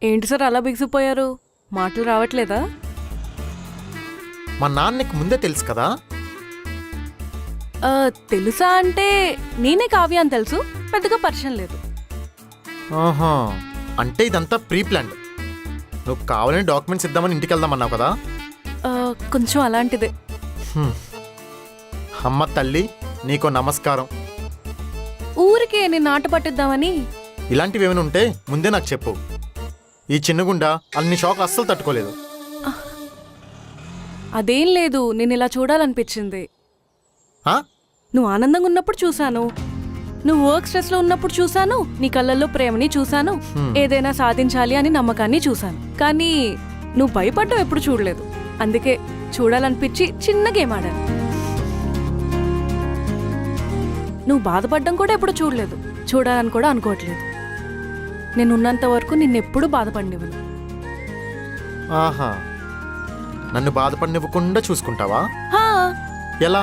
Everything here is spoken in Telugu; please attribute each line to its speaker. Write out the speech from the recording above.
Speaker 1: ఏంటి సార్ అలా బిగిసిపోయారు? మాటలు రావట్లేదా?
Speaker 2: మా నాన్నకి ముందే తెలుసు కదా.
Speaker 1: తెలుసా అంటే నేనే కావ్య అని తెలుసు, పెద్దగా పరిచయం లేదు.
Speaker 2: ఆహా, అంటే ఇదంతా ప్రీ ప్లాన్. నువ్వు కావాలని డాక్యుమెంట్స్ ఇద్దామని ఇంటికి వెళ్దామన్నావు కదా.
Speaker 1: కొంచెం అలాంటిదే.
Speaker 2: అమ్మ తల్లి, నీకో నమస్కారం.
Speaker 1: ఊరికే నేను ఆట పట్టిద్దామని.
Speaker 2: ఇలాంటివి ఏమైనా ఉంటే ముందే నాకు చెప్పు. ఈ చిన్నగుండా అన్ని షాక్ అస్సలు తట్టుకోలేదు.
Speaker 1: అదేం లేదు, నేను ఇలా చూడాలనిపించింది. నువ్వు ఆనందంగా ఉన్నప్పుడు చూశాను, నువ్వు వర్క్ స్ట్రెస్ లో ఉన్నప్పుడు చూశాను, నీ కళ్ళల్లో ప్రేమని చూశాను, ఏదైనా సాధించాలి అని నమ్మకాన్ని చూశాను. కానీ నువ్వు భయపడ్డావు ఎప్పుడు చూడలేదు. అందుకే చూడాలనిపించి చిన్న గేమ్ ఆడాను. నువ్వు బాధపడ్డం కూడా ఎప్పుడు చూడలేదు, చూడాలని కూడా అనుకోవట్లేదు. నేనున్నంత వరకు నిన్నెప్పుడు బాధపడినివ్వను.
Speaker 2: ఆహా, నన్ను బాధపడినివ్వకుండా చూసుకుంటావా?
Speaker 1: హా.
Speaker 2: ఎలా?